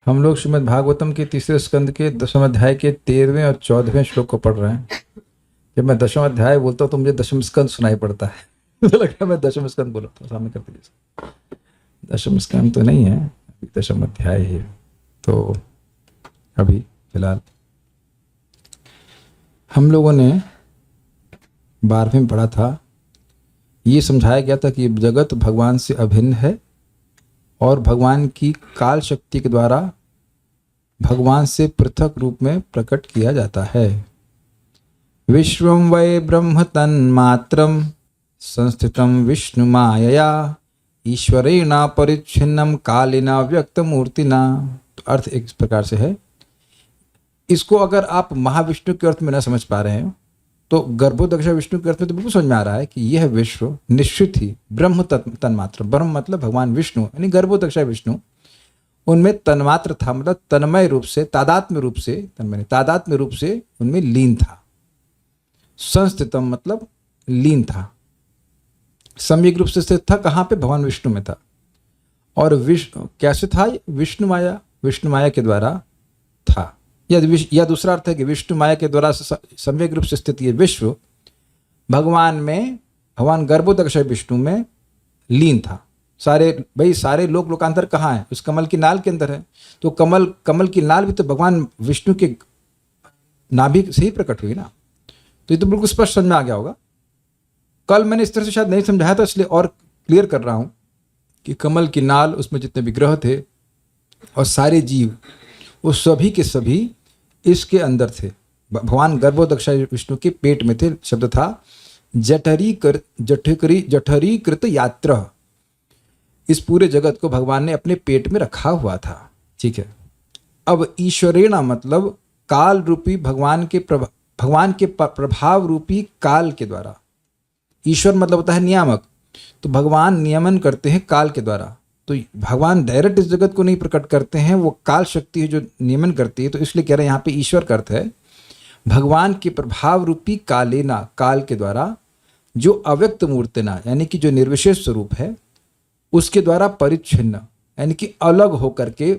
हम लोग श्रीमद् भागवतम के तीसरे स्कंद के 10वें अध्याय के 13वें और 14वें श्लोक को पढ़ रहे हैं। जब मैं 10वां अध्याय बोलता हूँ तो मुझे 10वां स्कंद सुनाई पड़ता है। मुझे लगता है मैं 10वां स्कंद बोल रहा हूँ, सामने कर दीजिए। 10वां स्कंद तो नहीं है, अभी 10वां अध्याय है। तो अभी फिलहाल हम लोगों ने 12वें में पढ़ा था, ये समझाया गया था कि जगत भगवान से अभिन्न है और भगवान की काल शक्ति के द्वारा भगवान से पृथक रूप में प्रकट किया जाता है। विश्वं वै ब्रह्म तन्मात्रं संस्थितं विष्णु मायया ईश्वरेण परिच्छिन्नं कालेन व्यक्तमूर्तिना। तो अर्थ एक प्रकार से है। इसको अगर आप महाविष्णु के अर्थ में न समझ पा रहे हैं तो गर्भोदक्ष विष्णु के अर्थ में तो बिल्कुल समझ में आ रहा है कि यह विश्व निश्चित ही ब्रह्म तन्मात्र, ब्रह्म मतलब भगवान विष्णु यानी गर्भोदक्ष विष्णु, उनमें तन्मात्र था, मतलब तन्मय रूप से, तादात्म्य रूप से उनमें लीन था। संस्थितम मतलब लीन था, सम्यक रूप से स्थित था। कहाँ पे? भगवान विष्णु में था। और विष्णु कैसे था? विष्णु माया के द्वारा था। या दूसरा अर्थ है कि विष्णु माया के द्वारा सम्यक रूप से स्थित ये विश्व भगवान में, भगवान गर्भोदक्ष विष्णु में लीन था। सारे लोकांतर कहाँ है? उस कमल की नाल के अंदर है। तो कमल की नाल भी तो भगवान विष्णु के नाभि से ही प्रकट हुई ना। तो ये तो बिल्कुल स्पष्ट समझ में आ गया होगा। कल मैंने इस तरह से शायद नहीं समझाया था, इसलिए और क्लियर कर रहा हूं कि कमल की नाल, उसमें जितने विग्रह थे और सारे जीव, वो सभी के सभी इसके अंदर थे। भगवान गर्भोदक्ष विष्णु के पेट में थे। शब्द था जठरीकृत यात्र। इस पूरे जगत को भगवान ने अपने पेट में रखा हुआ था। ठीक है। अब ईश्वरेण मतलब काल रूपी भगवान के प्रभाव रूपी काल के द्वारा। ईश्वर मतलब होता है नियामक, तो भगवान नियमन करते हैं काल के द्वारा। तो भगवान डायरेक्ट इस जगत को नहीं प्रकट करते हैं, वो काल शक्ति है जो नियमन करती है। तो इसलिए कह रहे हैं यहाँ पे ईश्वर का अर्थ है भगवान के प्रभाव रूपी कालेना, काल के द्वारा, जो अव्यक्त मूर्तिना यानी कि जो निर्विशेष स्वरूप है, उसके द्वारा परिच्छिन्न यानी कि अलग होकर के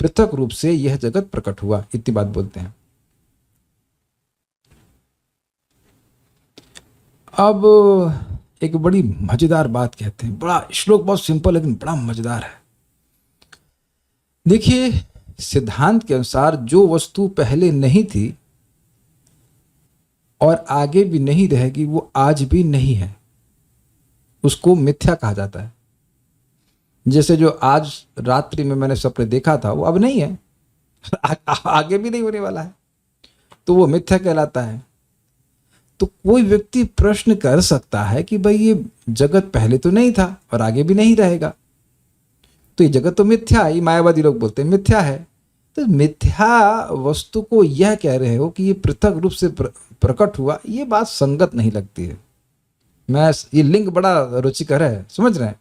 पृथक रूप से यह जगत प्रकट हुआ। इतनी बात बोलते हैं। अब एक बड़ी मजेदार बात कहते हैं। बड़ा श्लोक बहुत सिंपल लेकिन बड़ा मजेदार है। देखिए, सिद्धांत के अनुसार जो वस्तु पहले नहीं थी और आगे भी नहीं रहेगी, वो आज भी नहीं है, उसको मिथ्या कहा जाता है। जैसे जो आज रात्रि में मैंने सपने देखा था वो अब नहीं है, आगे भी नहीं होने वाला है, तो वो मिथ्या कहलाता है। तो कोई व्यक्ति प्रश्न कर सकता है कि भाई ये जगत पहले तो नहीं था और आगे भी नहीं रहेगा, तो ये जगत तो मिथ्या है। मायावादी लोग बोलते हैं मिथ्या है। तो मिथ्या वस्तु को यह कह रहे हो कि ये पृथक रूप से प्रकट हुआ, ये बात संगत नहीं लगती है। ये लिंक बड़ा रुचिकर है, समझ रहे हैं?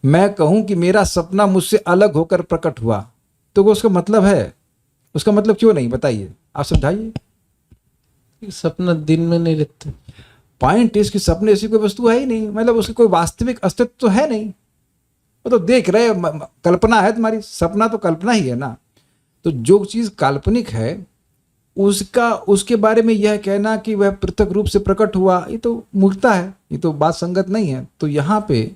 मैं कहूं कि मेरा सपना मुझसे अलग होकर प्रकट हुआ, तो उसका मतलब है, उसका मतलब क्यों नहीं? बताइए, आप समझाइए। सपना दिन में नहीं रहते। पॉइंट इसकी सपने ऐसी कोई वस्तु है ही नहीं, मतलब उसकी कोई वास्तविक अस्तित्व तो है नहीं। वो तो देख रहे, कल्पना है तुम्हारी, सपना तो कल्पना ही है ना। तो जो चीज काल्पनिक है उसके बारे में यह कहना कि वह पृथक रूप से प्रकट हुआ, ये तो मूर्खता है, ये तो बात संगत नहीं है। तो यहां पे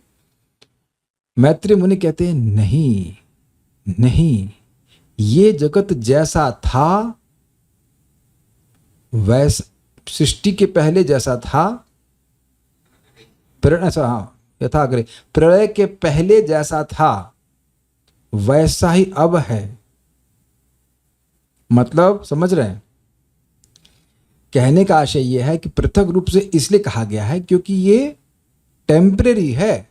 मैत्रेय मुनि कहते हैं नहीं, ये जगत जैसा था वैसा, सृष्टि के पहले जैसा था, यथाग्रे, प्रलय के पहले जैसा था वैसा ही अब है। मतलब समझ रहे हैं? कहने का आशय यह है कि पृथक रूप से इसलिए कहा गया है क्योंकि ये टेम्परेरी है,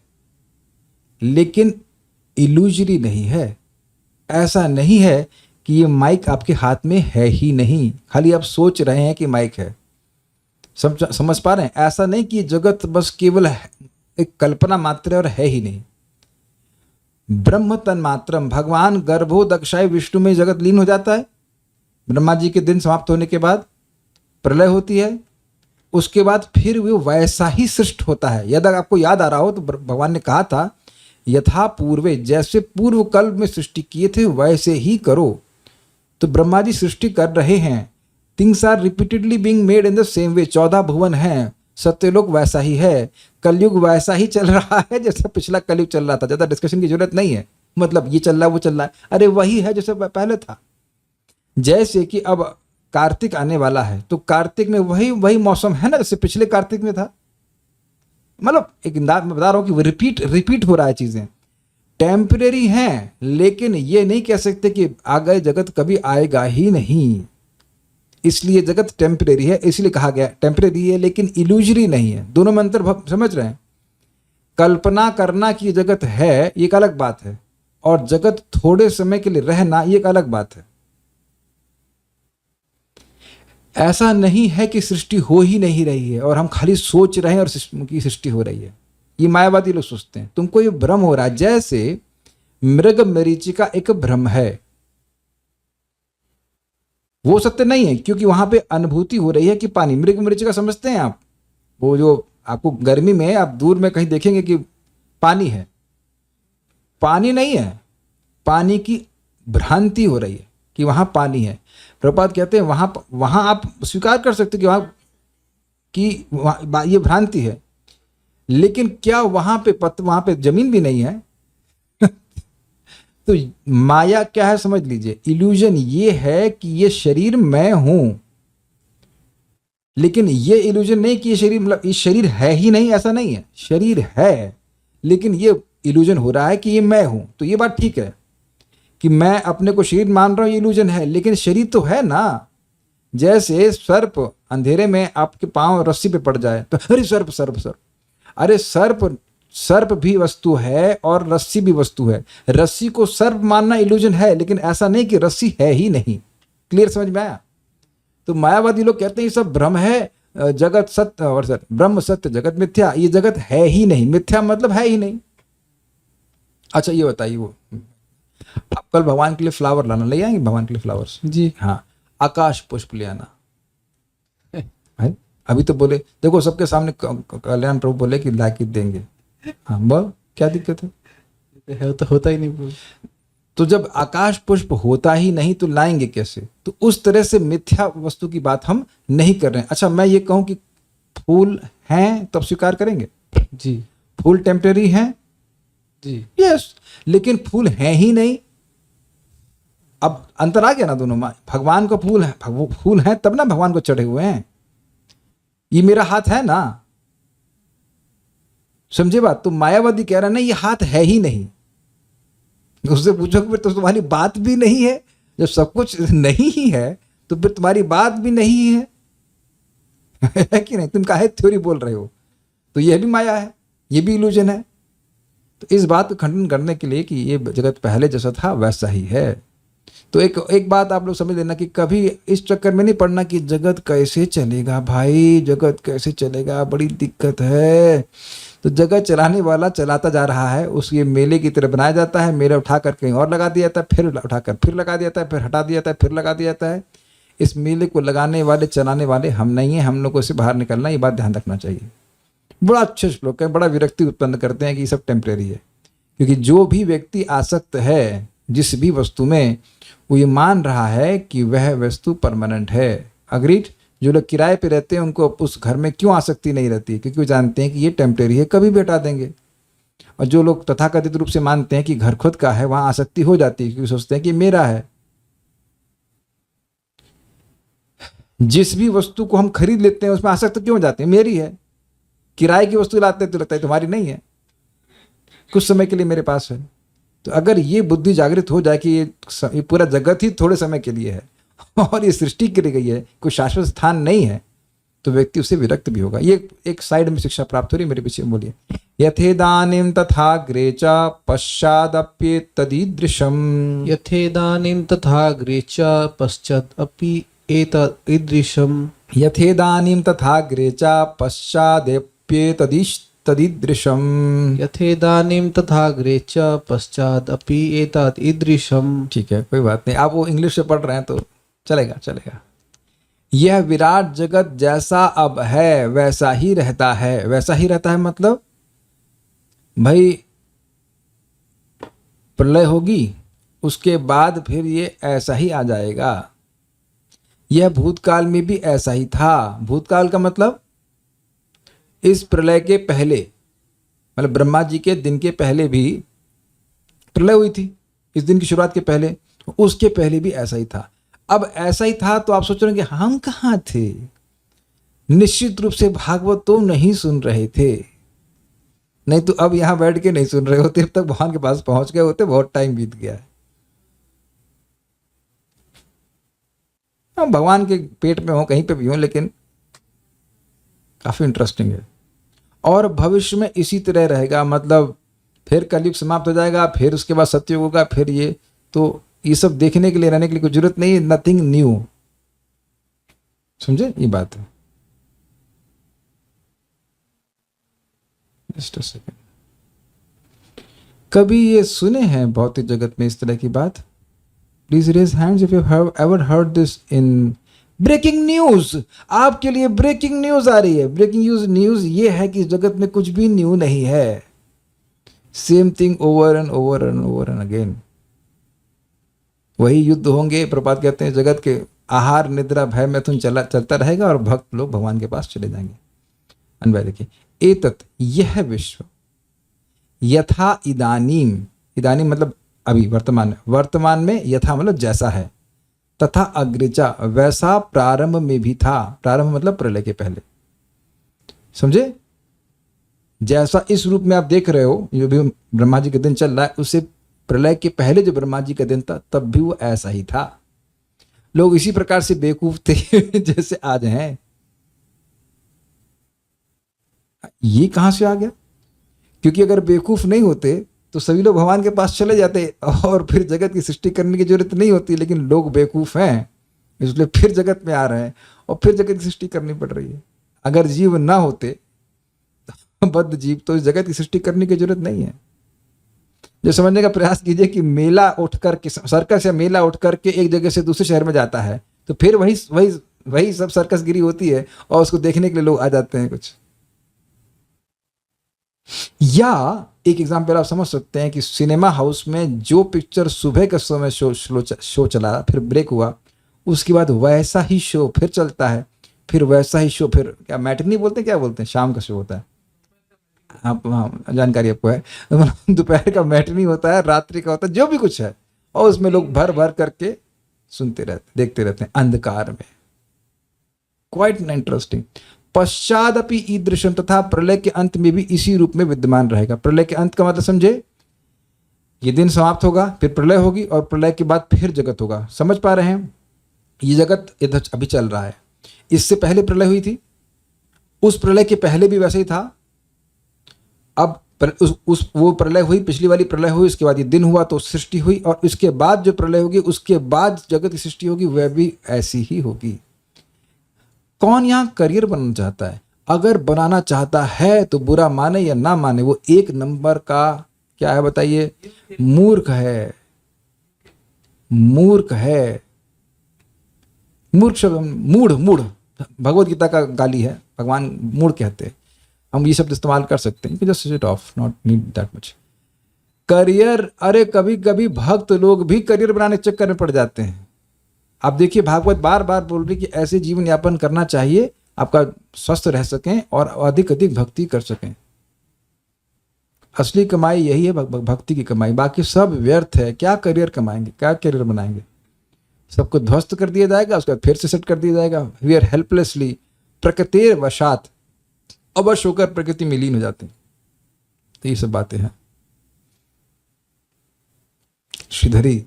लेकिन इल्यूजरी नहीं है। ऐसा नहीं है कि ये माइक आपके हाथ में है ही नहीं, खाली आप सोच रहे हैं कि माइक है। समझ पा रहे हैं? ऐसा नहीं कि जगत बस केवल एक कल्पना मात्र और है ही नहीं। ब्रह्म तन्मात्रम, भगवान गर्भोदक्षाय विष्णु में जगत लीन हो जाता है। ब्रह्मा जी के दिन समाप्त होने के बाद प्रलय होती है, उसके बाद फिर वो वैसा ही सृष्ट होता है। यदि आपको याद आ रहा हो तो भगवान ने कहा था यथा पूर्वे, जैसे पूर्व कल्प में सृष्टि किए थे वैसे ही करो। तो ब्रह्मा जी सृष्टि कर रहे हैं, things are repeatedly being made in the same way, 14 भुवन हैं, सत्यलोक वैसा ही है, कलयुग वैसा ही चल रहा है जैसा पिछला कलयुग चल रहा था, ज्यादा डिस्कशन की जरूरत नहीं है। मतलब ये चल रहा है वो चल रहा है, अरे वही है जैसे पहले था। जैसे कि अब कार्तिक आने वाला है तो कार्तिक में वही वही मौसम है ना जैसे पिछले कार्तिक में था। मतलब एक अंदाज में बता रहा हूं कि वो रिपीट हो रहा है, चीजें टेम्परेरी हैं, लेकिन ये नहीं कह सकते कि आगे जगत कभी आएगा ही नहीं। इसलिए जगत टेम्परेरी है, इसलिए कहा गया टेम्परेरी है, लेकिन इल्यूजरी नहीं है। दोनों में अंतर समझ रहे हैं? कल्पना करना कि जगत है ये एक अलग बात है, और जगत थोड़े समय के लिए रहना ये एक अलग बात है। ऐसा नहीं है कि सृष्टि हो ही नहीं रही है और हम खाली सोच रहे हैं और की सृष्टि हो रही है। ये मायावादी लोग सोचते हैं। तुमको ये भ्रम हो रहा है, जैसे मृग मरीचिका एक भ्रम है, वो सत्य नहीं है, क्योंकि वहां पे अनुभूति हो रही है कि पानी, मृग मरीचिका समझते हैं आप, वो जो आपको गर्मी में आप दूर में कहीं देखेंगे कि पानी है, पानी नहीं है, पानी की भ्रांति हो रही है कि वहां पानी है। प्रभुपाद कहते हैं वहां आप स्वीकार कर सकते कि ये भ्रांति है, लेकिन क्या वहां पे जमीन भी नहीं है? तो माया क्या है समझ लीजिए, इल्यूजन ये है कि ये शरीर मैं हूं, लेकिन ये इल्यूजन नहीं कि ये शरीर, मतलब ये शरीर है ही नहीं, ऐसा नहीं है, शरीर है, लेकिन ये इल्यूजन हो रहा है कि ये मैं हूं। तो ये बात ठीक है कि मैं अपने को शरीर मान रहा हूं, ये इल्यूजन है, लेकिन शरीर तो है ना। जैसे सर्प अंधेरे में आपके पांव रस्सी पे पड़ जाए तो अरे सर्प सर्प सर्प, अरे सर्प भी वस्तु है और रस्सी भी वस्तु है। रस्सी को सर्प मानना इल्यूजन है, लेकिन ऐसा नहीं कि रस्सी है ही नहीं। क्लियर समझ में आया? तो मायावादी लोग कहते हैं ये सब भ्रम है, जगत सत्य और ब्रह्म सत्य जगत मिथ्या। ये जगत है ही नहीं, मिथ्या मतलब है ही नहीं। अच्छा ये बताइए, वो आप कल भगवान के लिए फ्लावर लाना, ले आएंगे भगवान के लिए फ्लावर्स? जी हाँ, आकाश पुष्प ले आना है। अभी तो बोले देखो सबके सामने कल्याण प्रभु बोले कि ला के देंगे। हाँ बोल, क्या दिक्कत है? तो होता ही नहीं। तो जब आकाश पुष्प होता ही नहीं तो लाएंगे कैसे? तो उस तरह से मिथ्या वस्तु की बात हम नहीं कर रहे हैं। अच्छा मैं ये कहूं कि फूल हैं तब स्वीकार करेंगे? जी। फूल टेम्परेरी हैं? जी यस, लेकिन फूल हैं ही नहीं। अब अंतर आ गया ना दोनों में। भगवान का फूल है, फूल है तब ना भगवान को चढ़े हुए हैं। ये मेरा हाथ है ना, समझे बात? तो मायावादी कह रहा है ना ये हाथ है ही नहीं। उससे पूछो फिर तो तुम्हारी बात भी नहीं है। जब सब कुछ नहीं ही है तो फिर तुम्हारी बात भी नहीं है, है कि नहीं? तुम काहे थ्योरी बोल रहे हो? तो यह भी माया है, ये भी इल्यूजन है। तो इस बात को खंडन करने के लिए कि ये जगत पहले जैसा था वैसा ही है। तो एक बात आप लोग समझ लेना कि कभी इस चक्कर में नहीं पड़ना कि जगत कैसे चलेगा भाई, जगत कैसे चलेगा, बड़ी दिक्कत है। तो जगत चलाने वाला चलाता जा रहा है, उसके मेले की तरह बनाया जाता है, मेला उठा कर कहीं और लगा दिया जाता है, फिर उठाकर फिर लगा दिया जाता है, फिर हटा दिया जाता है, फिर लगा दिया जाता है। इस मेले को लगाने वाले चलाने वाले हम नहीं हैं, हम लोगों से बाहर निकलना, ये बात ध्यान रखना चाहिए। बड़ा अच्छे श्लोक है, बड़ा विरक्ति उत्पन्न करते हैं कि ये सब टेम्परेरी है, क्योंकि जो भी व्यक्ति आसक्त है जिस भी वस्तु में, वो ये मान रहा है कि वह वस्तु परमानेंट है। अग्रीड? जो लोग किराए पे रहते हैं उनको उस घर में क्यों आसक्ति नहीं रहती? क्योंकि वो जानते हैं कि ये टेम्परेरी है, कभी भी हटा देंगे। और जो लोग तथाकथित रूप से मानते हैं कि घर खुद का है, वहां आसक्ति हो जाती है, क्योंकि सोचते हैं कि मेरा है। जिस भी वस्तु को हम खरीद लेते हैं उसमें आसक्त क्यों हो जाते हैं? मेरी है। किराए की वस्तु लाते हैं तो लगता है तुम्हारी नहीं है, कुछ समय के लिए मेरे पास है। तो अगर ये बुद्धि जागृत हो जाए कि ये पूरा जगत ही थोड़े समय के लिए है और ये सृष्टि के लिए गई है, कोई शाश्वत स्थान नहीं है, तो व्यक्ति उससे विरक्त भी होगा। ये एक साइड में शिक्षा प्राप्त हो रही, मेरे पीछे बोलिए। यथेदानीम तथाग्रे च पश्चादप्येतदीदृशम्, यथेदानीं तथाग्रे च पश्चादपि एतदीदृशम्, यथेदानीम तथाग्रे च पश्चादप्येतदीदृशम्। यथेदानीं तथाग्रे च पश्चादपि एतदीदृशम्। ठीक है, कोई बात नहीं, आप वो इंग्लिश से पढ़ रहे हैं तो चलेगा चलेगा। यह विराट जगत जैसा अब है वैसा ही रहता है। वैसा ही रहता है मतलब भाई प्रलय होगी, उसके बाद फिर ये ऐसा ही आ जाएगा। यह भूतकाल में भी ऐसा ही था। भूतकाल का मतलब इस प्रलय के पहले, मतलब ब्रह्मा जी के दिन के पहले भी प्रलय हुई थी। इस दिन की शुरुआत के पहले, उसके पहले भी ऐसा ही था। अब ऐसा ही था तो आप सोच रहे हैं कि हम कहाँ थे? निश्चित रूप से भागवत तो नहीं सुन रहे थे, नहीं तो अब यहां बैठ के नहीं सुन रहे होते, अब तक भगवान के पास पहुंच गए होते, बहुत टाइम बीत गया है। हम भगवान के पेट में हो, कहीं पे भी हो, लेकिन काफी इंटरेस्टिंग है। और भविष्य में इसी तरह रहेगा, मतलब फिर कलयुग समाप्त हो जाएगा, फिर उसके बाद सत्ययुग होगा, फिर ये सब देखने के लिए, रहने के लिए कोई जरूरत नहीं है। नथिंग न्यू, समझे ये बात है। Just a second. कभी ये सुने हैं भौतिक जगत में इस तरह की बात? Please raise hands if you have ever heard this in breaking news. आपके लिए ब्रेकिंग न्यूज आ रही है। ब्रेकिंग न्यूज ये है कि जगत में कुछ भी न्यू नहीं है। Same thing over and over and over and again. वही युद्ध होंगे। प्रपात कहते हैं जगत के आहार निद्रा भय मैथुन चलता रहेगा और भक्त लोग भगवान के पास चले जाएंगे। अनवय देखिए, एतत् यह विश्व यथा इदानीम, इदानीम मतलब अभी वर्तमान में, वर्तमान में यथा मतलब जैसा है, तथा अग्रिचा वैसा प्रारंभ में भी था। प्रारंभ मतलब प्रलय के पहले, समझे? जैसा इस रूप में आप देख रहे हो, जो भी ब्रह्मा जी का दिन चल रहा है, उससे प्रलय के पहले जो ब्रह्मा जी का दिन था तब भी वो ऐसा ही था। लोग इसी प्रकार से बेवकूफ थे जैसे आज हैं। ये कहां से आ गया? क्योंकि अगर बेवकूफ नहीं होते तो सभी लोग भगवान के पास चले जाते और फिर जगत की सृष्टि करने की जरूरत नहीं होती। लेकिन लोग बेवकूफ हैं, इसलिए फिर जगत में आ रहे हैं और फिर जगत की सृष्टि करनी पड़ रही है। अगर जीव ना होते, बद्ध जीव, तो इस जगत की सृष्टि करने की जरूरत नहीं है। जो समझने का प्रयास कीजिए कि मेला उठ करके, सर्कस या मेला उठ करके एक जगह से दूसरे शहर में जाता है, तो फिर वही सब सर्कस गिरी होती है और उसको देखने के लिए लोग आ जाते हैं कुछ। या एक एग्जाम्पल आप समझ सकते हैं कि सिनेमा हाउस में जो पिक्चर सुबह के समय शो चला, फिर ब्रेक हुआ, उसके बाद वैसा ही शो फिर चलता है, फिर वैसा ही शो, फिर क्या मैटिनी बोलते हैं, क्या बोलते हैं, शाम का शो होता है। हाँ, जानकारी आपको है। दोपहर का मैटिनी होता है, रात्रि का होता है, जो भी कुछ है, और उसमें लोग भर भर करके सुनते रहते, देखते रहते हैं अंधकार में। Quite interesting. पश्चादपि ईदृशम, तथा प्रलय के अंत में भी इसी रूप में विद्यमान रहेगा। प्रलय के अंत का मतलब समझे, ये दिन समाप्त होगा, फिर प्रलय होगी और प्रलय के बाद फिर जगत होगा। समझ पा रहे हैं? ये जगत इधर अभी चल रहा है, इससे पहले प्रलय हुई थी, उस प्रलय के पहले भी वैसे ही था। अब वो प्रलय हुई, पिछली वाली प्रलय हुई, उसके बाद ये दिन हुआ तो सृष्टि हुई, और उसके बाद जो प्रलय होगी, उसके बाद जगत की सृष्टि होगी, वह भी ऐसी ही होगी। कौन यहां करियर बनाना चाहता है? अगर बनाना चाहता है तो बुरा माने या ना माने, वो एक नंबर का क्या है बताइए? मूर्ख है। मूर्ख है। मूर्ख शब्द, मूढ़ भगवत गीता का गाली है, भगवान मूढ़ कहते हैं। हम ये शब्द इस्तेमाल कर सकते हैं, just switch it of, not need that much. Career, अरे कभी कभी भक्त लोग भी करियर बनाने के चक्कर में पड़ जाते हैं। आप देखिए, भागवत बार बार बोल रही कि ऐसे जीवन यापन करना चाहिए, आपका स्वस्थ रह सकें और अधिक अधिक भक्ति कर सकें। असली कमाई यही है, भक्ति की कमाई। बाकी सब व्यर्थ है। क्या करियर कमाएंगे, क्या करियर बनाएंगे? सबको ध्वस्त कर दिया जाएगा, उसके बाद फिर से सेट कर दिया जाएगा। वी आर हेल्पलेसली प्रकृतिर वशात, अवश होकर प्रकृति में लीन हो जाते हैं। तो ये सब बातें हैं। श्रीधरी,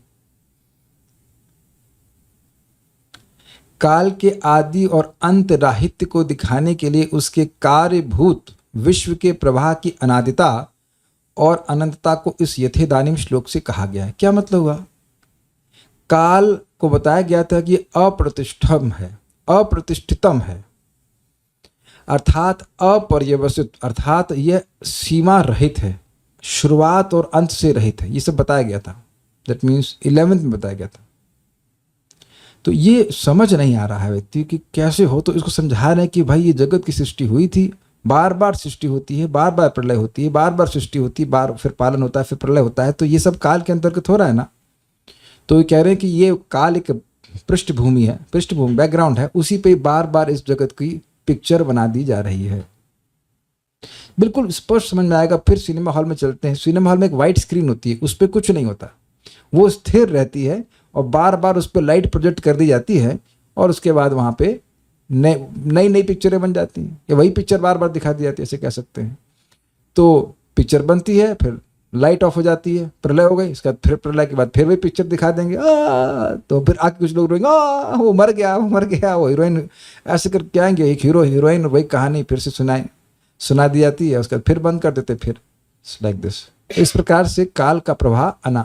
काल के आदि और अंत राहित्य को दिखाने के लिए उसके कार्यभूत विश्व के प्रवाह की अनादिता और अनंतता को इस यथेदानीम श्लोक से कहा गया है। क्या मतलब हुआ? काल को बताया गया था कि अप्रतिष्ठम है, अप्रतिष्ठितम है, अर्थात अपर्यवसित, अर्थात यह सीमा रहित है, शुरुआत और अंत से रहित है। ये सब बताया गया था। दैट मीन्स 11th में बताया गया था। तो ये समझ नहीं आ रहा है व्यक्ति कि कैसे हो, तो इसको समझा रहे हैं कि भाई ये जगत की सृष्टि हुई थी, बार बार सृष्टि होती है, बार बार प्रलय होती है, बार बार सृष्टि होती है, बार फिर पालन होता है, फिर प्रलय होता है, तो ये सब काल के अंतर्गत हो रहा है ना। तो ये कह रहे हैं कि ये काल एक पृष्ठभूमि है, पृष्ठभूमि बैकग्राउंड है, उसी पे बार बार इस जगत की पिक्चर बना दी जा रही है। बिल्कुल स्पष्ट समझ में आएगा। फिर सिनेमा हॉल में चलते हैं, सिनेमा हॉल में एक वाइट स्क्रीन होती है, उस पर कुछ नहीं होता, वो स्थिर रहती है और बार बार उस पर लाइट प्रोजेक्ट कर दी जाती है और उसके बाद वहाँ पे नई नई पिक्चरें बन जाती हैं, या वही पिक्चर बार बार दिखा दी जाती है, ऐसे कह सकते हैं। तो पिक्चर बनती है, फिर लाइट ऑफ हो जाती है, प्रलय हो गई, इसका फिर प्रलय के बाद फिर वही पिक्चर दिखा देंगे, तो फिर आके कुछ लोग रोएंगे, वो मर गया, वो मर गया, वो हीरोइन, ऐसे करके आएंगे, एक हीरो हीरोइन, वही कहानी फिर से सुना दी जाती है, उसका फिर बंद कर देते, फिर लाइक दिस। इस प्रकार से काल का प्रवाह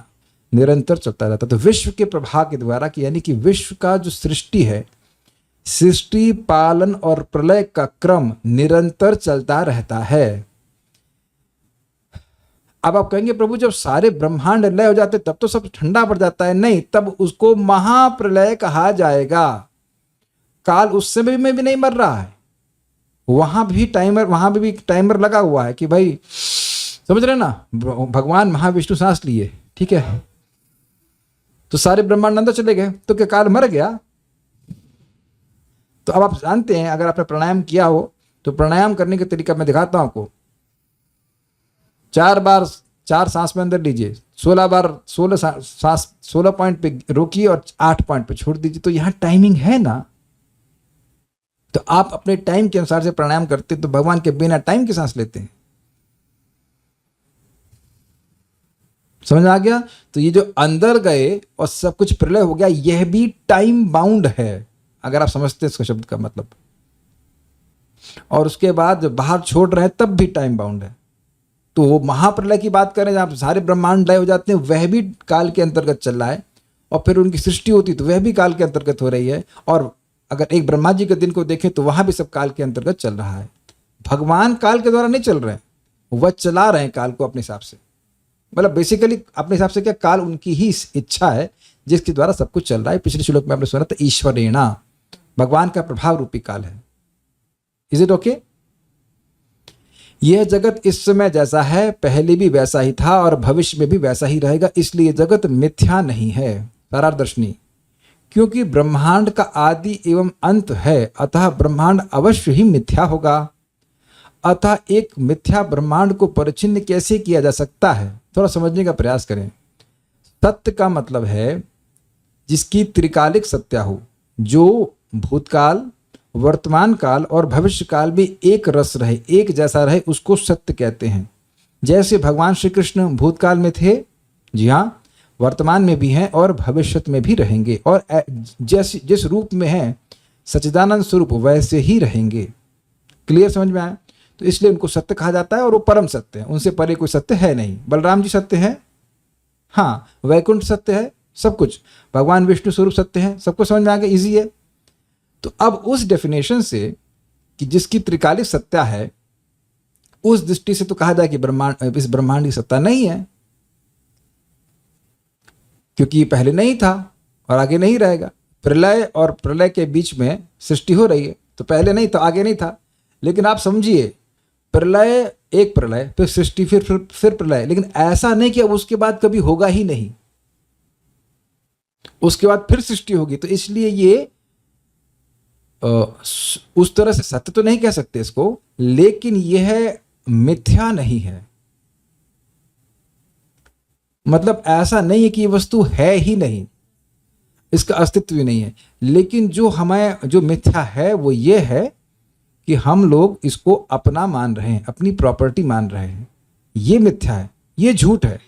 निरंतर चलता रहता है। तो विश्व के प्रवाह के द्वारा, कि यानी कि विश्व का जो सृष्टि है, सृष्टि, पालन और प्रलय का क्रम निरंतर चलता रहता है। अब आप कहेंगे प्रभु जब सारे ब्रह्मांड लय हो जाते तब तो सब ठंडा पड़ जाता है। नहीं, तब उसको महाप्रलय कहा जाएगा। काल उस समय में भी नहीं मर रहा है, वहां भी टाइमर लगा हुआ है कि भाई, समझ रहे ना, भगवान महाविष्णु सांस लिए, ठीक है, तो सारे ब्रह्मांड अंदर चले गए, तो क्या काल मर गया? तो अब आप जानते हैं, अगर आपने प्राणायाम किया हो तो प्राणायाम करने का तरीका मैं दिखाता हूं आपको। 4 सांस में अंदर लीजिए, 16 बार 16 सांस 16 पॉइंट पे रोकिए और 8 पॉइंट पे छोड़ दीजिए। तो यहां टाइमिंग है ना, तो आप अपने टाइम के अनुसार से प्राणायाम करते, तो भगवान के बिना टाइम की सांस लेते हैं। समझ आ गया? तो ये जो अंदर गए और सब कुछ प्रलय हो गया, यह भी टाइम बाउंड है, अगर आप समझते हैं इसका शब्द का मतलब। और उसके बाद जब बाहर छोड़ रहे हैं तब भी टाइम बाउंड है। तो वो महाप्रलय की बात करें जहां सारे ब्रह्मांड लय हो जाते हैं, वह भी काल के अंतर्गत चल रहा है। और फिर उनकी सृष्टि होती तो वह भी काल के अंतर्गत हो रही है। और अगर एक ब्रह्मा जी के दिन को देखें तो वहां भी सब काल के अंतर्गत चल रहा है। भगवान काल के द्वारा नहीं चल रहे हैं, वह चला रहे हैं काल को अपने हिसाब से। मतलब बेसिकली अपने हिसाब से क्या, काल उनकी ही इच्छा है जिसके द्वारा सब कुछ चल रहा है। पिछले श्लोक में आपने सुना था ईश्वरेणा, भगवान का प्रभाव रूपी काल है। Is it okay? यह जगत इस समय जैसा है पहले भी वैसा ही था और भविष्य में भी वैसा ही रहेगा, इसलिए जगत मिथ्या नहीं है, सारार्दर्शनी। क्योंकि ब्रह्मांड का आदि एवं अंत है, अतः ब्रह्मांड अवश्य ही मिथ्या होगा। अतः एक मिथ्या ब्रह्मांड को परिचिन्न कैसे किया जा सकता है? थोड़ा समझने का प्रयास करें। सत्य का मतलब है जिसकी त्रिकालिक सत्ता हो, जो भूतकाल, वर्तमान काल और भविष्य काल में एक रस रहे, एक जैसा रहे, उसको सत्य कहते हैं। जैसे भगवान श्री कृष्ण भूतकाल में थे, जी हाँ, वर्तमान में भी हैं और भविष्य में भी रहेंगे, और जिस रूप में हैं सच्चिदानंद स्वरूप वैसे ही रहेंगे। क्लियर, समझ में आया? तो इसलिए उनको सत्य कहा जाता है और वो परम सत्य है, उनसे परे कोई सत्य है नहीं। बलराम जी सत्य है, हाँ, वैकुंठ सत्य है, सब कुछ, भगवान विष्णु स्वरूप सत्य है, सबको समझ में आ गया, इजी है। तो अब उस डेफिनेशन से कि जिसकी त्रिकालिक सत्ता है, उस दृष्टि से तो कहा जाए कि ब्रह्मांड, इस ब्रह्मांड की सत्ता नहीं है, क्योंकि ये पहले नहीं था और आगे नहीं रहेगा। प्रलय और प्रलय के बीच में सृष्टि हो रही है, तो पहले नहीं था, आगे नहीं था। लेकिन आप समझिए, प्रलय, एक प्रलय, फिर सृष्टि, फिर प्रलय, लेकिन ऐसा नहीं कि अब उसके बाद कभी होगा ही नहीं, उसके बाद फिर सृष्टि होगी। तो इसलिए ये उस तरह से सत्य तो नहीं कह सकते इसको, लेकिन यह मिथ्या नहीं है। मतलब ऐसा नहीं है कि ये वस्तु है ही नहीं, इसका अस्तित्व ही नहीं है। लेकिन जो मिथ्या है वो ये है कि हम लोग इसको अपना मान रहे हैं, अपनी प्रॉपर्टी मान रहे हैं। ये मिथ्या है, ये झूठ है।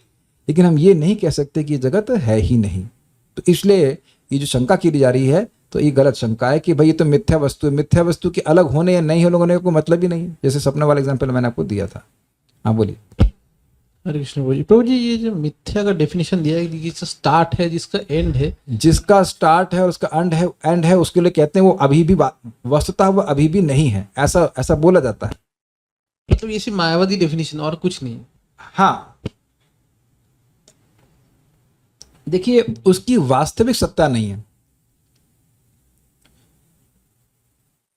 लेकिन हम ये नहीं कह सकते कि ये जगत है ही नहीं। तो इसलिए ये जो शंका की जा रही है, तो ये गलत शंका है कि भाई ये तो मिथ्या वस्तु है। मिथ्या वस्तु के अलग होने या नहीं होने का कोई मतलब ही नहीं है। जैसे सपने वाला एग्जाम्पल मैंने आपको दिया था। हाँ बोलिए। हरे कृष्ण प्रभु जी, ये जो मिथ्या का डेफिनेशन दिया है कि जिसका स्टार्ट है, जिसका एंड है, जिसका स्टार्ट है और उसका एंड है, उसके लिए कहते हैं वो अभी भी, वस्तुतः वो अभी भी नहीं है, ऐसा बोला जाता है। मतलब ये सिर्फ मायावादी डेफिनेशन और कुछ नहीं। हाँ, देखिए, उसकी वास्तविक सत्ता नहीं है।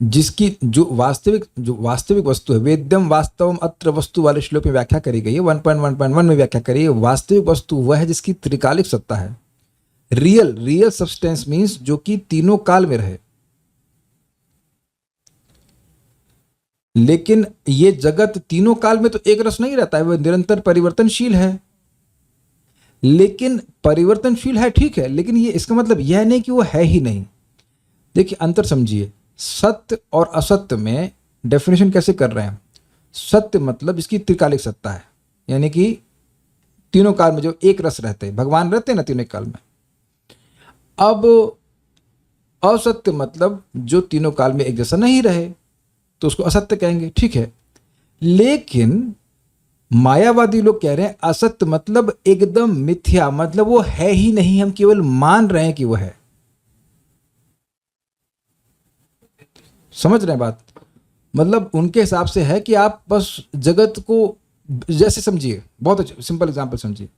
जिसकी जो वास्तविक वस्तु है, वेद्यम वास्तवम अत्र वस्तु वाले श्लोक में व्याख्या करी गई है, 1.1.1 में व्याख्या करी है। वास्तविक वस्तु वह है जिसकी त्रिकालिक सत्ता है। रियल सब्सटेंस मीन्स जो कि तीनों काल में रहे। लेकिन ये जगत तीनों काल में तो एक रस नहीं रहता है, वह निरंतर परिवर्तनशील है। लेकिन परिवर्तनशील है, ठीक है, लेकिन ये इसका मतलब यह नहीं कि वो है ही नहीं। देखिए अंतर समझिए, सत्य और असत्य में डेफिनेशन कैसे कर रहे हैं। सत्य मतलब इसकी त्रिकालिक सत्ता है, यानी कि तीनों काल में जो एक रस रहते हैं, भगवान रहते हैं ना तीनों काल में। अब असत्य मतलब जो तीनों काल में एक जैसा नहीं रहे, तो उसको असत्य कहेंगे, ठीक है। लेकिन मायावादी लोग कह रहे हैं असत्य मतलब एकदम मिथ्या, मतलब वो है ही नहीं, हम केवल मान रहे हैं कि वो है। समझ रहे हैं बात? मतलब उनके हिसाब से है कि आप बस जगत को जैसे समझिए, बहुत सिंपल एग्जांपल समझिए।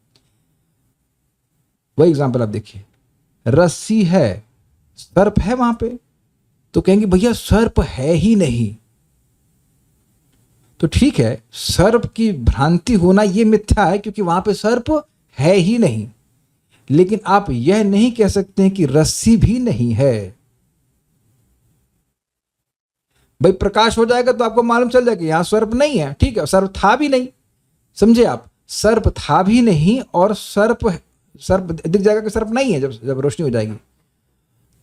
वही एग्जांपल आप देखिए, रस्सी है, सर्प है वहां पे, तो कहेंगे भैया सर्प है ही नहीं। तो ठीक है, सर्प की भ्रांति होना ये मिथ्या है क्योंकि वहां पे सर्प है ही नहीं। लेकिन आप यह नहीं कह सकते हैं कि रस्सी भी नहीं है। भाई प्रकाश हो जाएगा तो आपको मालूम चल जाएगा यहां सर्प नहीं है, ठीक है, सर्प था भी नहीं। समझे आप, सर्प था भी नहीं और सर्प दिख जाएगा कि सर्प नहीं है जब रोशनी हो जाएगी।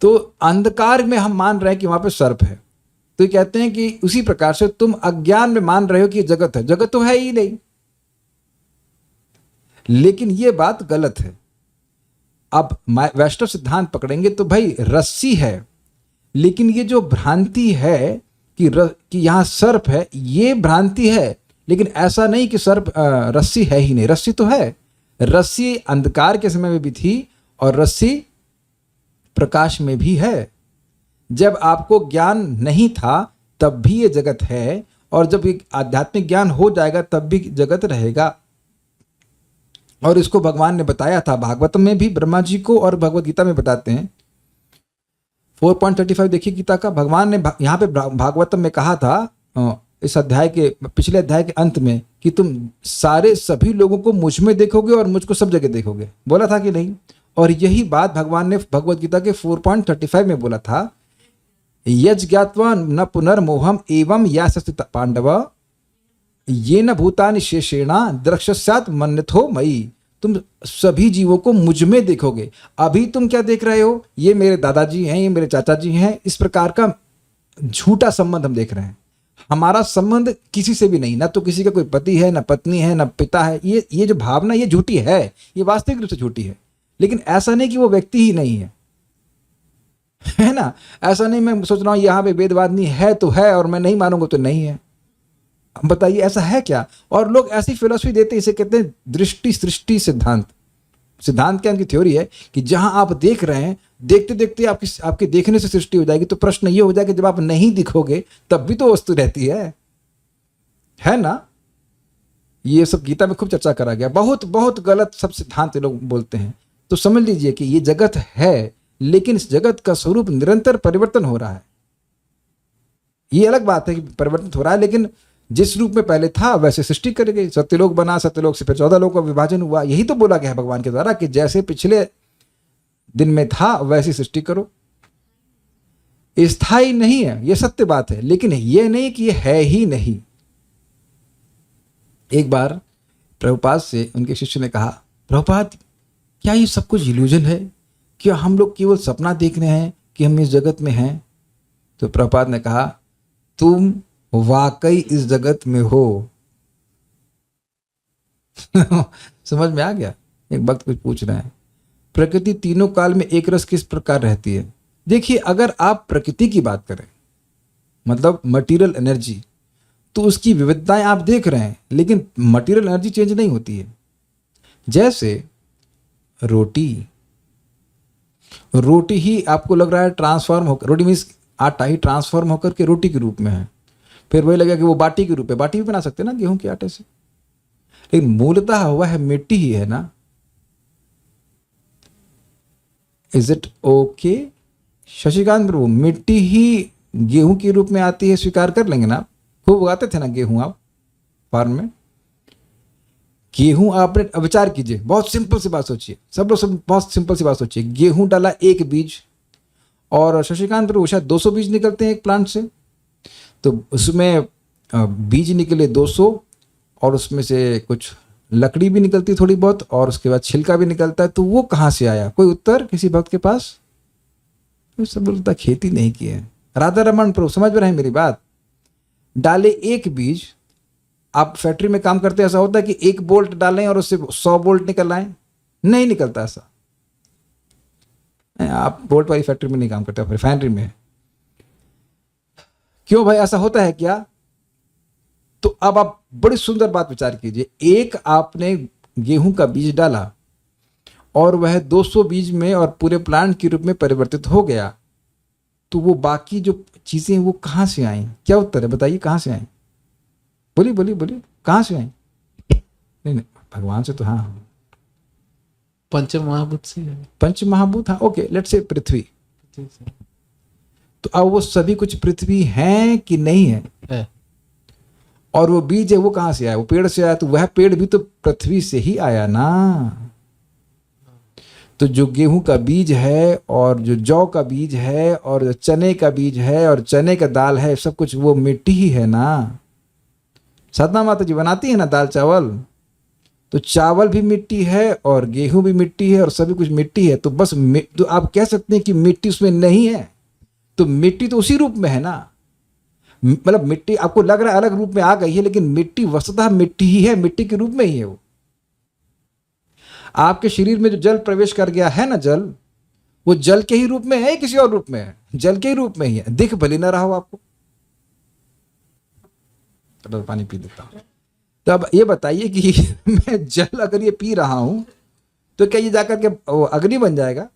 तो अंधकार में हम मान रहे हैं कि वहां पे सर्प है। तो ये कहते हैं कि उसी प्रकार से तुम अज्ञान में मान रहे हो कि जगत है, जगत तो है ही नहीं। लेकिन ये बात गलत है। अब वैष्णव सिद्धांत पकड़ेंगे तो भाई रस्सी है, लेकिन ये जो भ्रांति है कि यहां सर्प है, ये भ्रांति है। लेकिन ऐसा नहीं कि सर्प रस्सी है ही नहीं, रस्सी तो है। रस्सी अंधकार के समय में भी थी और रस्सी प्रकाश में भी है। जब आपको ज्ञान नहीं था तब भी ये जगत है, और जब एक आध्यात्मिक ज्ञान हो जाएगा तब भी जगत रहेगा। और इसको भगवान ने बताया था भागवतम में भी, ब्रह्मा जी को, और भगवत गीता में बताते हैं। 4.35 देखिए गीता का। भगवान ने यहाँ पे भागवतम में कहा था, इस अध्याय के पिछले अध्याय के अंत में, कि तुम सभी लोगों को मुझ में देखोगे और मुझको सब जगह देखोगे, बोला था कि नहीं। और यही बात भगवान ने भगवत गीता के 4.35 में बोला था, यज ज्ञात्वा न पुनर्मोहम एवं या सस्थित पांडव ये न भूतानि शेषेणा द्रक्ष्यात् मन्यथो मयि। तुम सभी जीवों को मुझ में देखोगे। अभी तुम क्या देख रहे हो, ये मेरे दादाजी हैं, ये मेरे चाचा जी हैं, इस प्रकार का झूठा संबंध हम देख रहे हैं। हमारा संबंध किसी से भी नहीं, ना तो किसी का कोई पति है, ना पत्नी है, ना पिता है। ये जो भावना ये झूठी है, ये वास्तविक रूप से झूठी है। लेकिन ऐसा नहीं कि वो व्यक्ति ही नहीं है ना। ऐसा नहीं मैं सोच रहा हूं यहाँ पे वेदवादिनी है तो है और मैं नहीं मानूंगा तो नहीं है। बताइए ऐसा है क्या? और लोग ऐसी फिलॉसफी देते हैं, इसे कहते हैं दृष्टि सृष्टि सिद्धांत। सिद्धांत क्या, उनकी थ्योरी है कि जहां आप देख रहे हैं, देखते देखते आपके देखने से सृष्टि हो जाएगी। तो प्रश्न ये हो जाएगा जब आप नहीं दिखोगे तब भी तो वस्तु रहती है ना। ये सब गीता में खूब चर्चा करा गया। बहुत बहुत गलत सब सिद्धांत लोग बोलते हैं। तो समझ लीजिए कि ये जगत है, लेकिन इस जगत का स्वरूप निरंतर परिवर्तन हो रहा है। ये अलग बात है कि परिवर्तन हो रहा है, लेकिन जिस रूप में पहले था वैसे सृष्टि कर गई। सत्यलोक बना, सत्यलोक से फिर 14 लोक का विभाजन हुआ। यही तो बोला गया है भगवान के द्वारा कि जैसे पिछले दिन में था वैसी सृष्टि करो। स्थायी नहीं है, यह सत्य बात है, लेकिन यह नहीं कि यह है ही नहीं। एक बार प्रभुपाद से उनके शिष्य ने कहा, प्रभुपाद क्या ये सब कुछ इल्यूजन है? क्या हम लोग केवल सपना देख रहे हैं कि हम इस जगत में हैं? तो प्रभुपाद ने कहा, तुम वाकई इस जगत में हो। समझ में आ गया? एक भक्त कुछ पूछ रहे हैं, प्रकृति तीनों काल में एक रस किस प्रकार रहती है? देखिए, अगर आप प्रकृति की बात करें, मतलब मटेरियल एनर्जी, तो उसकी विविधताएं आप देख रहे हैं, लेकिन मटेरियल एनर्जी चेंज नहीं होती है। जैसे रोटी ही आपको लग रहा है ट्रांसफॉर्म होकर, रोटी मीन्स आटा ही ट्रांसफॉर्म होकर के रोटी के रूप में है, फिर वही लगेगा कि वो बाटी के रूप है। बाटी भी बना सकते हैं ना गेहूं के आटे से, लेकिन मूलतः हुआ है मिट्टी ही है ना। इज इट ओके शशिकांत प्रभु? मिट्टी ही गेहूं के रूप में आती है, स्वीकार कर लेंगे ना। खूब उगाते थे ना गेहूं आप फार्म में। गेहूं आपने, अब विचार कीजिए, बहुत सिंपल सी बात सोचिए, सब लोग सब बहुत सिंपल सी बात सोचिए। गेहूं डाला एक बीज, और शशिकांत प्रभु शायद 200 बीज निकलते हैं एक प्लांट से, तो उसमें बीज निकले 200, और उसमें से कुछ लकड़ी भी निकलती थोड़ी बहुत, और उसके बाद छिलका भी निकलता है। तो वो कहाँ से आया? कोई उत्तर किसी भक्त के पास? तो सब बोलता खेती नहीं की है। राधा रमन प्रभु समझ में रहे मेरी बात? डाले एक बीज, आप फैक्ट्री में काम करते ऐसा होता है कि एक बोल्ट डालें और उससे 100 बोल्ट निकल आए? नहीं निकलता ऐसा। आप बोल्ट वाली फैक्ट्री में नहीं काम करते, आप रिफाइनरी में। क्यों भाई, ऐसा होता है क्या? तो अब आप बड़ी सुंदर बात विचार कीजिए। एक आपने गेहूं का बीज डाला और वह 200 बीज में और पूरे प्लांट के रूप में परिवर्तित हो गया, तो वो बाकी जो चीजें वो कहां से आई? क्या उत्तर है बताइए, कहां से आई? बोलिए बोलिए बोलिए, कहां से आई? नहीं, भगवान से तो हाँ, पंच महाभूत से है। पंच महाभूत, हाँ ओके, लेट्स से पृथ्वी। तो अब वो सभी कुछ पृथ्वी हैं कि नहीं है? और वो बीज है वो कहां से आया? वो पेड़ से आया, तो वह पेड़ भी तो पृथ्वी से ही आया ना। तो जो गेहूं का बीज है, और जो जौ का बीज है, और जो चने का बीज है, और चने का दाल है, सब कुछ वो मिट्टी ही है ना। साधना माता जी बनाती है ना दाल चावल, तो चावल भी मिट्टी है और गेहूं भी मिट्टी है और सभी कुछ मिट्टी है। तो बस तो आप कह सकते हैं कि मिट्टी उसमें नहीं है, तो मिट्टी तो उसी रूप में है ना। मतलब मिट्टी आपको लग रहा है अलग रूप में आ गई है, लेकिन मिट्टी वस्तुतः मिट्टी ही है, मिट्टी के रूप में ही है वो। आपके शरीर में जो जल प्रवेश कर गया है ना, जल, वो जल के ही रूप में है, किसी और रूप में है? जल के ही रूप में ही है। दिख भले ना रहा हो आपको। तो पानी पी लेता हूं। तो अब ये बताइए कि मैं जल अगर ये पी रहा हूं, तो क्या ये जाकर के अग्नि बन जाएगा?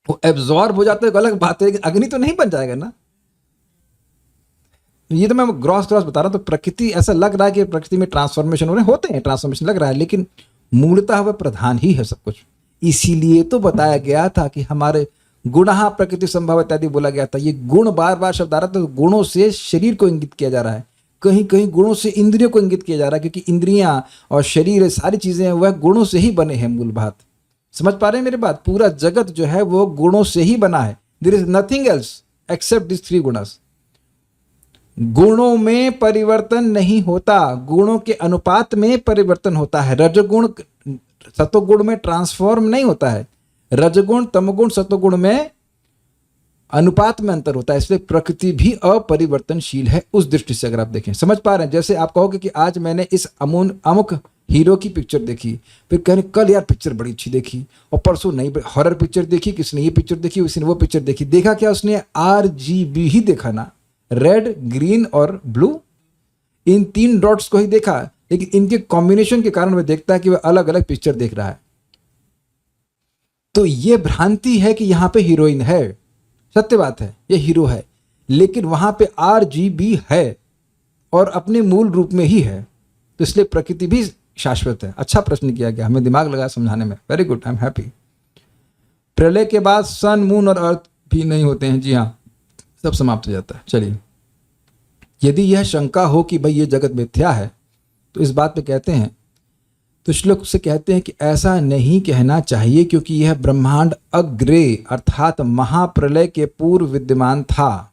वो एब्जॉर्ब हो जाता है, अलग बात है, लेकिन अग्नि तो नहीं बन जाएगा ना। ये तो मैं ग्रॉस बता रहा हूं। तो प्रकृति, ऐसा लग रहा है कि प्रकृति में ट्रांसफॉर्मेशन हो रहे होते हैं, ट्रांसफॉर्मेशन लग रहा है, लेकिन मूलतः वह प्रधान ही है सब कुछ। इसीलिए तो बताया गया था कि हमारे गुणः प्रकृति संभव इत्यादि बोला गया था। ये गुण बार बार शब्द आ रहा था, तो गुणों से शरीर को इंगित किया जा रहा है, कहीं कहीं गुणों से इंद्रियों को इंगित किया जा रहा है, क्योंकि इंद्रियां और शरीर सारी चीजें वह गुणों से ही बने हैं। मूल बात समझ पा रहे हैं मेरी बात? पूरा जगत जो है वो गुणों से ही बना है। There is nothing else except this 3 गुणस। गुणों में परिवर्तन नहीं होता, गुणों के अनुपात में परिवर्तन होता है। रजगुण सतोगुण में ट्रांसफॉर्म नहीं होता है, रजगुण तमगुण सतोगुण में अनुपात में अंतर होता है। इसलिए प्रकृति भी अपरिवर्तनशील है उस दृष्टि से। अगर आप देखें, समझ पा रहे हैं? जैसे आप कहोगे कि आज मैंने इस अमुक हीरो की पिक्चर देखी, फिर कह रहे कल यार पिक्चर बड़ी अच्छी देखी, और परसों नई हॉरर पिक्चर देखी, किसने ये पिक्चर देखी, उसने वो पिक्चर देखी। देखा क्या उसने? RGB ही देखा ना, रेड ग्रीन और ब्लू, इन 3 डॉट्स को ही देखा। लेकिन इनके कॉम्बिनेशन के कारण वह देखता है कि वह अलग अलग पिक्चर देख रहा है। तो यह भ्रांति है कि यहां पे हीरोइन है, सत्य बात है, ये हीरो है, लेकिन वहां पे RGB है और अपने मूल रूप में ही है। तो इसलिए प्रकृति भी शाश्वत है। अच्छा प्रश्न किया गया, हमें दिमाग लगा समझाने में। Very good, I am happy. प्रलय के बाद सन, मून और अर्थ भी नहीं होते हैं। जी हाँ, सब समाप्त हो जाता है। चलिए, यदि यह शंका हो कि भाई ये जगत मिथ्या है, तो इस बात पे कहते हैं, तो श्लोक से कहते हैं कि ऐसा नहीं कहना चाहिए, क्योंकि यह ब्रह्मांड अग्रे अर्थात महाप्रलय के पूर्व विद्यमान था,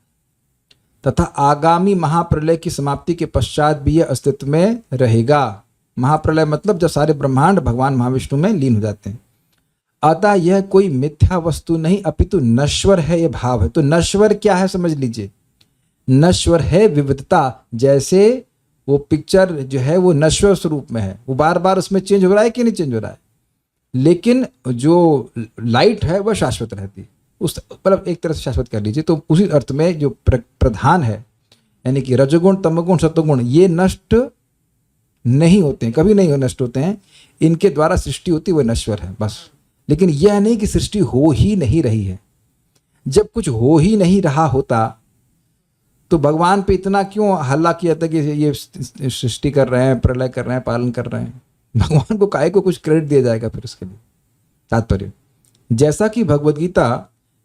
तथा आगामी महाप्रलय की समाप्ति के पश्चात भी यह अस्तित्व में रहेगा। महाप्रलय मतलब जब सारे ब्रह्मांड भगवान महाविष्णु में लीन हो जाते हैं। अतः यह कोई मिथ्या वस्तु नहीं, अपितु नश्वर है, यह भाव है। तो नश्वर क्या है समझ लीजिए। नश्वर है विविधता। जैसे वो पिक्चर जो है वो नश्वर स्वरूप में है, वो बार बार उसमें चेंज हो रहा है कि नहीं चेंज हो रहा है, लेकिन जो लाइट है वह शाश्वत रहती है। उस मतलब एक तरह से शाश्वत कर लीजिए। तो उसी अर्थ में जो प्रधान है, यानी कि रजगुण तमगुण सत्वगुण, ये नष्ट नहीं होते हैं, कभी नहीं नष्ट होते हैं। इनके द्वारा सृष्टि होती है, वह नश्वर है बस। लेकिन यह नहीं कि सृष्टि हो ही नहीं रही है। जब कुछ हो ही नहीं रहा होता तो भगवान पे इतना क्यों हल्ला किया था कि ये सृष्टि कर रहे हैं, प्रलय कर रहे हैं, पालन कर रहे हैं? भगवान को काहे को कुछ क्रेडिट दिया जाएगा फिर उसके लिए? तात्पर्य, जैसा कि भगवद गीता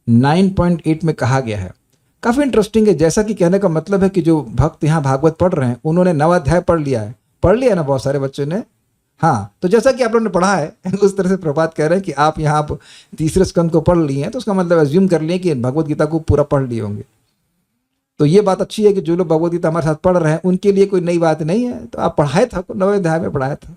9.8 में कहा गया है। काफ़ी इंटरेस्टिंग है। जैसा कि कहने का मतलब है कि जो भक्त यहाँ भागवत पढ़ रहे हैं उन्होंने 9 अध्याय पढ़ लिया है। पढ़ लिया ना बहुत सारे बच्चों ने। हाँ, तो जैसा कि आप लोगों ने पढ़ा है उस तरह से प्रभात कह रहे हैं कि आप यहाँ आप तीसरे स्कंद को पढ़ लिए हैं, तो उसका मतलब एज्यूम कर लिए कि भगवत गीता को पूरा पढ़ लिए होंगे। तो ये बात अच्छी है कि जो लोग भगवत गीता हमारे साथ पढ़ रहे हैं उनके लिए कोई नई बात नहीं है। तो आप पढ़ाए था 9 अध्याय में पढ़ाया था।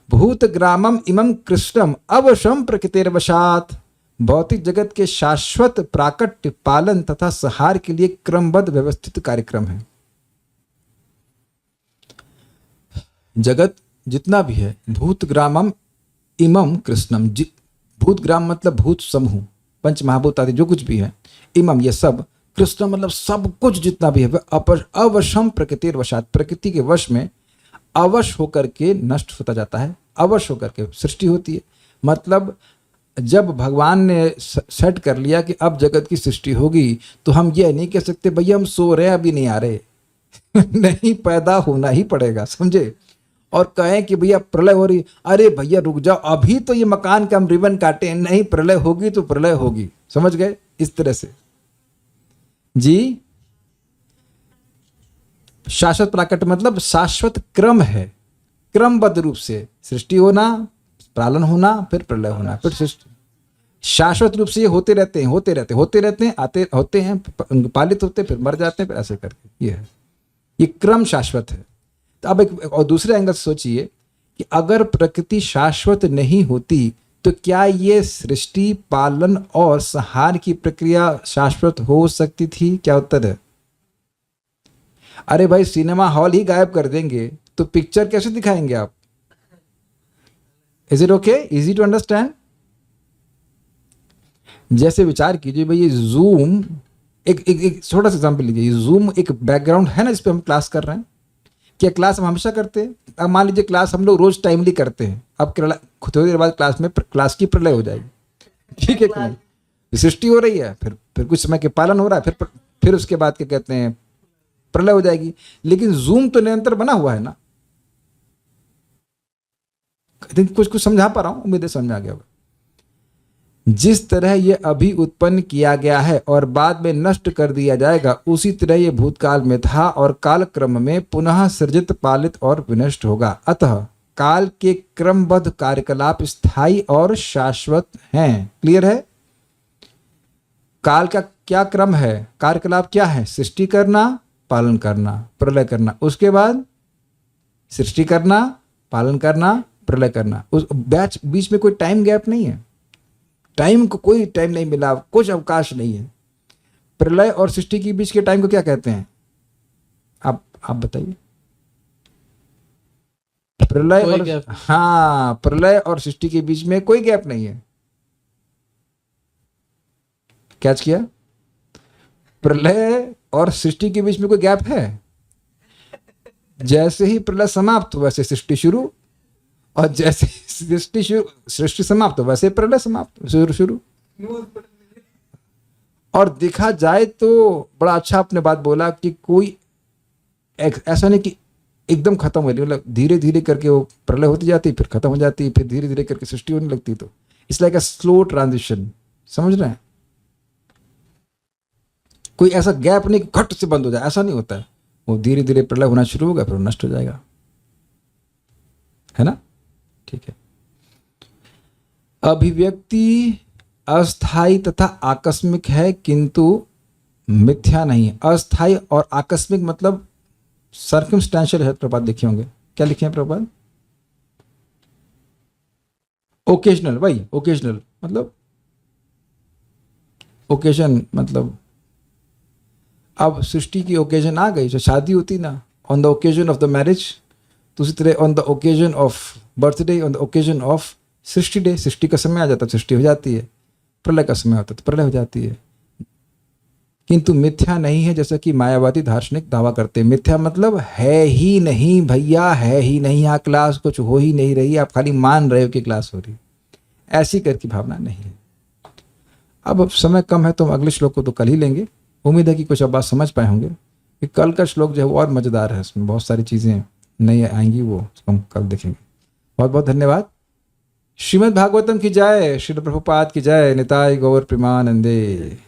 भूत ग्रामम इमं कृष्णम अवशम प्रकृतिर्वशात, भौतिक जगत के शाश्वत प्राकट्य पालन तथा संहार के लिए क्रमबद्ध व्यवस्थित कार्यक्रम है। जगत जितना भी है, भूत ग्रामम इमं कृष्णम, भूत ग्राम मतलब भूत समूह, पंच महाभूत आदि जो कुछ भी है, इमम ये सब, कृष्ण मतलब सब कुछ जितना भी है वह अवशम प्रकृति वशात, प्रकृति के वश में अवश होकर के नष्ट होता जाता है, अवश होकर के सृष्टि होती है। मतलब जब भगवान ने सेट कर लिया कि अब जगत की सृष्टि होगी, तो हम ये नहीं कह सकते भैया हम सो रहे हैं अभी नहीं आ रहे नहीं, पैदा होना ही पड़ेगा, समझे। और कहें कि भैया प्रलय हो रही, अरे भैया रुक जाओ, अभी तो ये मकान का हम रिबन काटे, नहीं प्रलय होगी तो प्रलय होगी, समझ गए। इस तरह से जी, शाश्वत प्राकट मतलब शाश्वत क्रम है, क्रमबद्ध रूप से सृष्टि होना, पालन होना, फिर प्रलय होना, फिर सृष्टि, शाश्वत रूप से ये होते रहते हैं, आते होते हैं, पालित होते हैं, फिर मर जाते हैं, फिर ऐसे करके ये है, ये क्रम शाश्वत है। तो अब एक और दूसरे एंगल से सोचिए कि अगर प्रकृति शाश्वत नहीं होती तो क्या ये सृष्टि, पालन और संहार की प्रक्रिया शाश्वत हो सकती थी? क्या उत्तर है? अरे भाई सिनेमा हॉल ही गायब कर देंगे तो पिक्चर कैसे दिखाएंगे आप? Is it okay, easy to understand? जैसे विचार कीजिए भाई, ये जूम एक छोटा सा एग्जाम्पल लीजिए, जूम एक बैकग्राउंड है ना, इस पे हम क्लास कर रहे हैं। क्या क्लास हम हमेशा करते हैं? अब मान लीजिए क्लास हम लोग रोज टाइमली करते हैं, अब थोड़ी देर बाद क्लास में क्लास की प्रलय हो जाएगी, ठीक है कि नहीं? सृष्टि हो रही है, फिर कुछ समय के पालन हो रहा है, फिर उसके बाद क्या कहते हैं, प्रलय हो जाएगी। लेकिन जूम तो निरंतर बना हुआ है ना। कुछ समझा पा रहा हूं, उम्मीद है समझ में आ गया होगा। जिस तरह ये अभी उत्पन्न किया गया है और बाद में नष्ट कर दिया जाएगा, उसी तरह ये भूतकाल में था और काल क्रम में पुनः सृजित, पालित और विनष्ट होगा। अतः काल के क्रमबद्ध कार्यकलाप स्थायी और शाश्वत हैं। क्लियर है? काल का क्या क्रम है, कार्यकलाप क्या है? सृष्टि करना, पालन करना, प्रलय करना, उसके बाद सृष्टि करना, पालन करना, प्रलय करना। उस बीच में कोई टाइम गैप नहीं है, टाइम को कोई टाइम नहीं मिला, कुछ अवकाश नहीं है। प्रलय और सृष्टि के बीच के टाइम को क्या कहते हैं? आप बताइए। प्रलय और हाँ, प्रलय और सृष्टि के बीच में कोई गैप नहीं है। कैच किया? प्रलय और सृष्टि के बीच में कोई गैप है? जैसे ही प्रलय समाप्त हो वैसे सृष्टि शुरू, और जैसे सृष्टि समाप्त हो वैसे प्रलय समाप्त शुरू। और देखा जाए तो बड़ा अच्छा आपने बात बोला कि कोई ऐसा नहीं कि एकदम खत्म हो रही, मतलब धीरे धीरे करके वो प्रलय होती जाती, फिर खत्म हो जाती, फिर धीरे धीरे करके सृष्टि होने लगती। तो it's like a slow transition, समझ रहे हैं? कोई ऐसा गैप नहीं घट से बंद हो जाए, ऐसा नहीं होता है। वो धीरे धीरे प्रलय होना शुरू होगा, फिर नष्ट हो जाएगा, है ना? ठीक है। अभिव्यक्ति अस्थायी तथा आकस्मिक है किंतु मिथ्या नहीं है। अस्थायी और आकस्मिक मतलब सर्कमस्टेंशियल है। प्रभात देखे होंगे, क्या लिखे हैं प्रभात? ओकेजनल, वही ओकेजनल मतलब ओकेजन, मतलब अब सृष्टि की ओकेजन आ गई, जो शादी होती ना, on the occasion of the marriage, तो उसी तरह on the occasion of birthday, on the occasion of सृष्टि डे, सृष्टि का समय आ जाता है, सृष्टि हो जाती है। प्रलय का समय होता है तो प्रलय हो जाती है। किंतु मिथ्या नहीं है, जैसा कि मायावादी दार्शनिक दावा करते हैं। मिथ्या मतलब है ही नहीं भैया, है ही नहीं, यहाँ क्लास कुछ हो ही नहीं रही, आप खाली मान रहे हो कि क्लास हो रही, ऐसी करके भावना नहीं है। अब समय कम है तो हम अगले श्लोक को तो कल ही लेंगे। उम्मीद है कि कुछ अब बात समझ पाए होंगे कि कल का श्लोक जो है वो और मज़ेदार है, उसमें बहुत सारी चीज़ें नई आएंगी, वो हम कल देखेंगे। बहुत बहुत धन्यवाद। श्रीमद् भागवतम की जय, श्रील प्रभुपाद की जय, निताय गौर प्रेमानंदे।